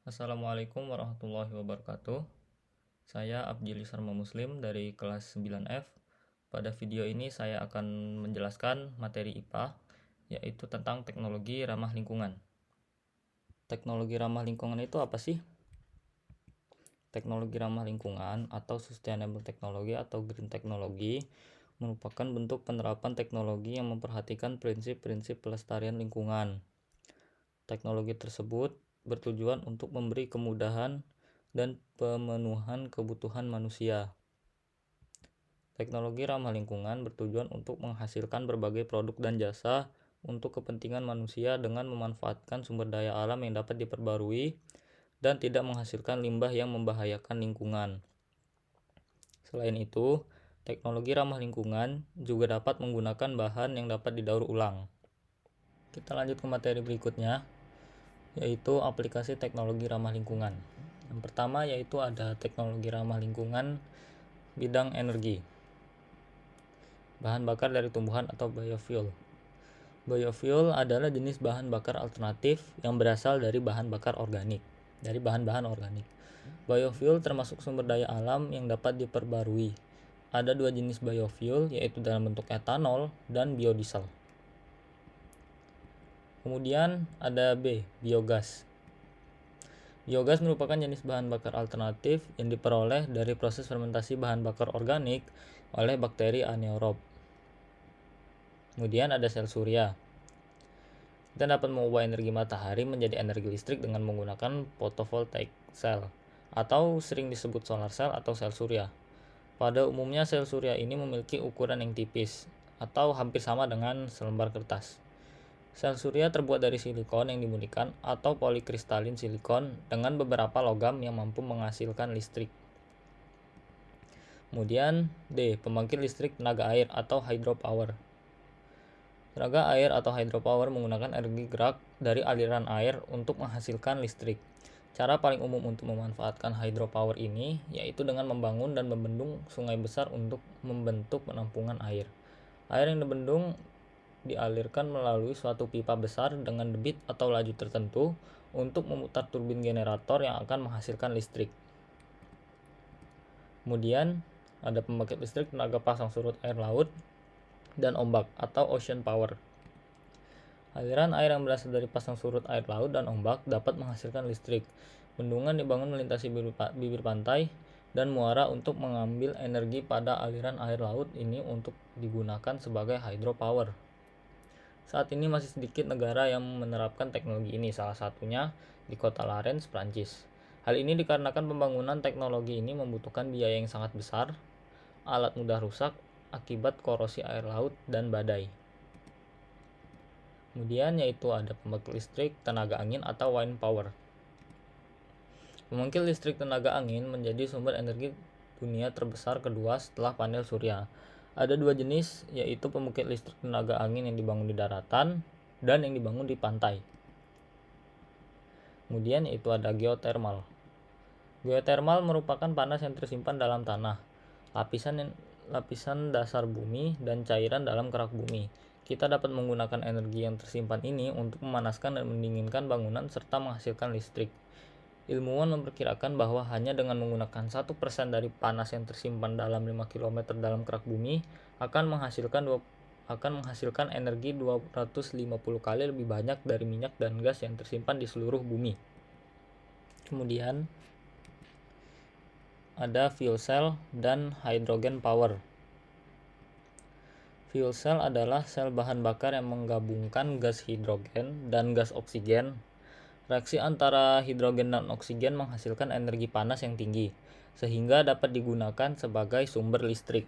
Assalamualaikum warahmatullahi wabarakatuh. Saya Abdili Sarma Muslim dari kelas 9F. Pada video ini saya akan menjelaskan materi IPA, yaitu tentang teknologi ramah lingkungan. Teknologi ramah lingkungan itu apa sih? Teknologi ramah lingkungan atau sustainable technology atau green technology merupakan bentuk penerapan teknologi yang memperhatikan prinsip-prinsip pelestarian lingkungan. Teknologi tersebut bertujuan untuk memberi kemudahan dan pemenuhan kebutuhan manusia. Teknologi ramah lingkungan bertujuan untuk menghasilkan berbagai produk dan jasa untuk kepentingan manusia dengan memanfaatkan sumber daya alam yang dapat diperbarui dan tidak menghasilkan limbah yang membahayakan lingkungan. Selain itu, teknologi ramah lingkungan juga dapat menggunakan bahan yang dapat didaur ulang. Kita lanjut ke materi berikutnya, yaitu aplikasi teknologi ramah lingkungan. Yang pertama yaitu ada teknologi ramah lingkungan bidang energi. Bahan bakar dari tumbuhan atau biofuel. Biofuel adalah jenis bahan bakar alternatif yang berasal dari bahan bahan-bahan organik. Biofuel termasuk sumber daya alam yang dapat diperbarui. Ada dua jenis biofuel, yaitu dalam bentuk etanol dan biodiesel. Kemudian ada B, biogas. Biogas merupakan jenis bahan bakar alternatif yang diperoleh dari proses fermentasi bahan bakar organik oleh bakteri anaerob. Kemudian ada sel surya. Kita dapat mengubah energi matahari menjadi energi listrik dengan menggunakan photovoltaic cell atau sering disebut solar cell atau sel surya. Pada umumnya sel surya ini memiliki ukuran yang tipis atau hampir sama dengan selembar kertas. Sel surya terbuat dari silikon yang dimurnikan atau polikristalin silikon dengan beberapa logam yang mampu menghasilkan listrik. Kemudian D, pembangkit listrik tenaga air atau hydropower. Tenaga air atau hydropower menggunakan energi gerak dari aliran air untuk menghasilkan listrik. Cara paling umum untuk memanfaatkan hydropower ini yaitu dengan membangun dan membendung sungai besar untuk membentuk penampungan air. Air yang dibendung dialirkan melalui suatu pipa besar dengan debit atau laju tertentu untuk memutar turbin generator yang akan menghasilkan listrik. Kemudian ada pembangkit listrik tenaga pasang surut air laut dan ombak atau ocean power. Aliran air yang berasal dari pasang surut air laut dan ombak dapat menghasilkan listrik. Bendungan dibangun melintasi bibir pantai dan muara untuk mengambil energi pada aliran air laut ini untuk digunakan sebagai hydropower. Saat ini masih sedikit negara yang menerapkan teknologi ini, salah satunya di kota Larens, Prancis. Hal ini dikarenakan pembangunan teknologi ini membutuhkan biaya yang sangat besar, alat mudah rusak akibat korosi air laut dan badai. Kemudian yaitu ada pembangkit listrik tenaga angin atau wind power. Pembangkit listrik tenaga angin menjadi sumber energi dunia terbesar kedua setelah panel surya. Ada dua jenis, yaitu pembangkit listrik tenaga angin yang dibangun di daratan dan yang dibangun di pantai. Kemudian yaitu ada geothermal. Geothermal merupakan panas yang tersimpan dalam tanah, lapisan dasar bumi dan cairan dalam kerak bumi. Kita dapat menggunakan energi yang tersimpan ini untuk memanaskan dan mendinginkan bangunan serta menghasilkan listrik. Ilmuwan memperkirakan bahwa hanya dengan menggunakan 1% dari panas yang tersimpan dalam 5 km dalam kerak bumi akan menghasilkan energi 250 kali lebih banyak dari minyak dan gas yang tersimpan di seluruh bumi. Kemudian ada fuel cell dan hydrogen power. Fuel cell adalah sel bahan bakar yang menggabungkan gas hidrogen dan gas oksigen. Reaksi antara hidrogen dan oksigen menghasilkan energi panas yang tinggi, sehingga dapat digunakan sebagai sumber listrik.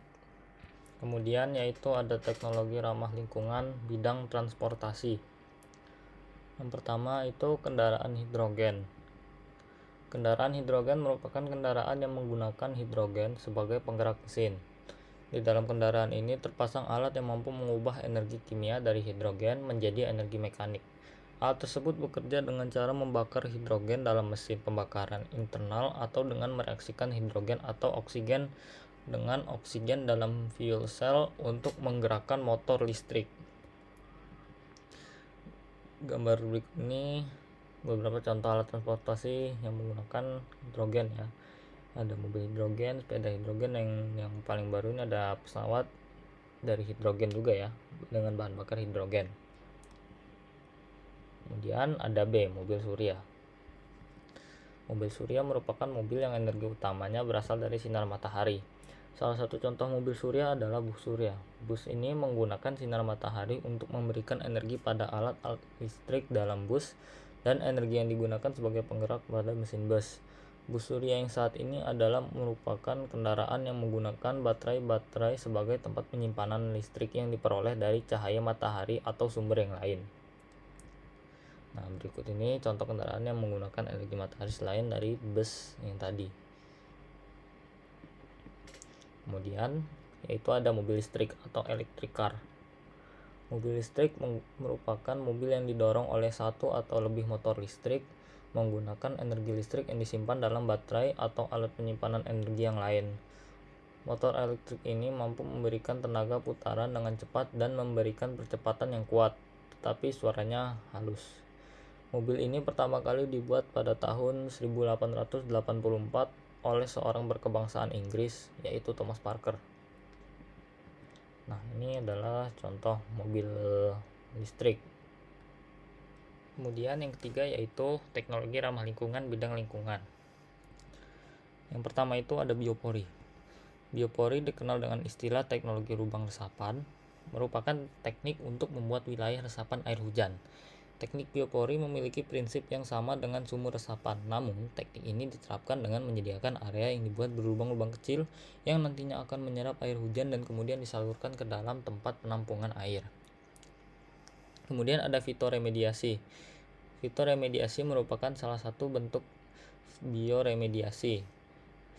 Kemudian yaitu ada teknologi ramah lingkungan bidang transportasi. Yang pertama itu kendaraan hidrogen. Kendaraan hidrogen merupakan kendaraan yang menggunakan hidrogen sebagai penggerak mesin. Di dalam kendaraan ini terpasang alat yang mampu mengubah energi kimia dari hidrogen menjadi energi mekanik. Alat tersebut bekerja dengan cara membakar hidrogen dalam mesin pembakaran internal atau dengan mereaksikan hidrogen atau oksigen dengan oksigen dalam fuel cell untuk menggerakkan motor listrik. Gambar berikut ini Beberapa contoh alat transportasi yang menggunakan hidrogen ya. Ada mobil hidrogen, sepeda hidrogen, yang paling baru ini ada pesawat dari hidrogen juga ya, dengan bahan bakar hidrogen. Kemudian ada B, mobil surya. Mobil surya merupakan mobil yang energi utamanya berasal dari sinar matahari. Salah satu contoh mobil surya adalah bus surya. Bus ini menggunakan sinar matahari untuk memberikan energi pada alat-alat listrik dalam bus, dan energi yang digunakan sebagai penggerak pada mesin bus. Bus surya yang saat ini adalah merupakan kendaraan yang menggunakan baterai sebagai tempat penyimpanan listrik yang diperoleh dari cahaya matahari atau sumber yang lain. Nah, berikut ini contoh kendaraan yang menggunakan energi matahari selain dari bus yang tadi. Kemudian yaitu ada mobil listrik atau electric car. Mobil listrik merupakan mobil yang didorong oleh satu atau lebih motor listrik menggunakan energi listrik yang disimpan dalam baterai atau alat penyimpanan energi yang lain. Motor elektrik ini mampu memberikan tenaga putaran dengan cepat dan memberikan percepatan yang kuat, tetapi suaranya halus. Mobil ini pertama kali dibuat pada tahun 1884 oleh seorang berkebangsaan Inggris, yaitu Thomas Parker. Nah, ini adalah contoh mobil listrik. Kemudian yang ketiga yaitu teknologi ramah lingkungan bidang lingkungan. Yang pertama itu ada biopori. Biopori dikenal dengan istilah teknologi lubang resapan, merupakan teknik untuk membuat wilayah resapan air hujan. Teknik biopori memiliki prinsip yang sama dengan sumur resapan, namun teknik ini diterapkan dengan menyediakan area yang dibuat berlubang-lubang kecil yang nantinya akan menyerap air hujan dan kemudian disalurkan ke dalam tempat penampungan air. Kemudian ada fitoremediasi. Fitoremediasi merupakan salah satu bentuk bioremediasi.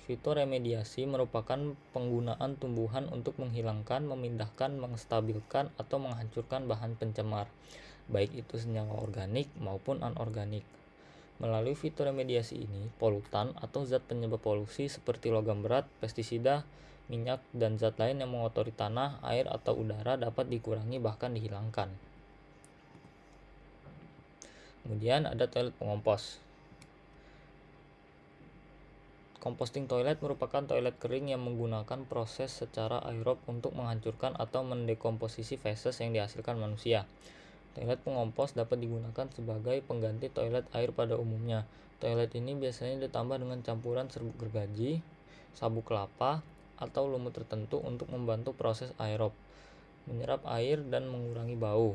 Fitoremediasi merupakan penggunaan tumbuhan untuk menghilangkan, memindahkan, menstabilkan, atau menghancurkan bahan pencemar, baik itu senyawa organik maupun anorganik. Melalui fitoremediasi ini, polutan atau zat penyebab polusi seperti logam berat, pestisida, minyak, dan zat lain yang mengotori tanah, air, atau udara dapat dikurangi bahkan dihilangkan. Kemudian ada toilet pengompos. Composting toilet merupakan toilet kering yang menggunakan proses secara aerob untuk menghancurkan atau mendekomposisi feses yang dihasilkan manusia. Toilet pengompos dapat digunakan sebagai pengganti toilet air pada umumnya. Toilet ini biasanya ditambah dengan campuran serbuk gergaji, sabuk kelapa, atau lumut tertentu untuk membantu proses aerob, menyerap air dan mengurangi bau.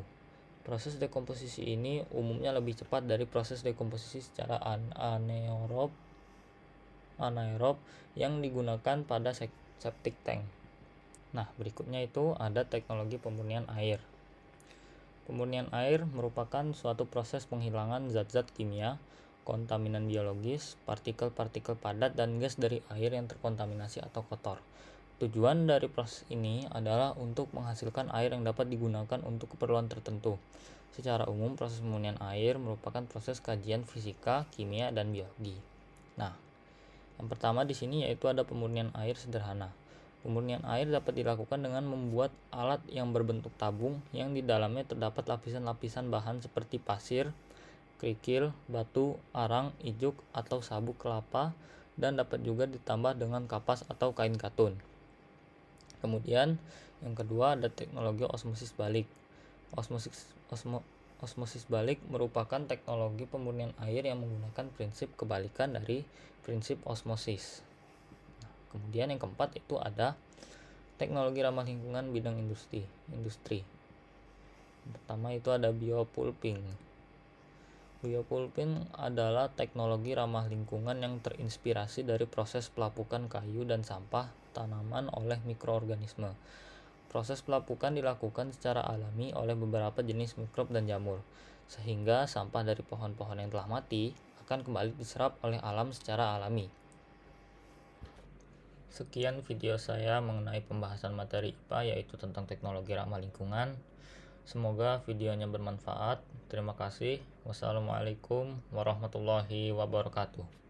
Proses dekomposisi ini umumnya lebih cepat dari proses dekomposisi secara anaerob yang digunakan pada septic tank. Nah, berikutnya itu ada teknologi pemurnian air. Pemurnian air merupakan suatu proses penghilangan zat-zat kimia, kontaminan biologis, partikel-partikel padat, dan gas dari air yang terkontaminasi atau kotor. Tujuan dari proses ini adalah untuk menghasilkan air yang dapat digunakan untuk keperluan tertentu. Secara umum, proses pemurnian air merupakan proses kajian fisika, kimia, dan biologi. Nah, yang pertama di sini yaitu ada pemurnian air sederhana. Pemurnian air dapat dilakukan dengan membuat alat yang berbentuk tabung yang di dalamnya terdapat lapisan-lapisan bahan seperti pasir, kerikil, batu, arang, ijuk, atau sabuk kelapa, dan dapat juga ditambah dengan kapas atau kain katun. Kemudian yang kedua ada teknologi osmosis balik. Osmosis balik merupakan teknologi pemurnian air yang menggunakan prinsip kebalikan dari prinsip osmosis. Kemudian yang keempat itu ada teknologi ramah lingkungan bidang industri. Pertama itu ada biopulping. Biopulping adalah teknologi ramah lingkungan yang terinspirasi dari proses pelapukan kayu dan sampah tanaman oleh mikroorganisme. Proses pelapukan dilakukan secara alami oleh beberapa jenis mikrob dan jamur, sehingga sampah dari pohon-pohon yang telah mati akan kembali diserap oleh alam secara alami. Sekian video saya mengenai pembahasan materi IPA yaitu tentang teknologi ramah lingkungan. Semoga videonya bermanfaat. Terima kasih. Wassalamualaikum warahmatullahi wabarakatuh.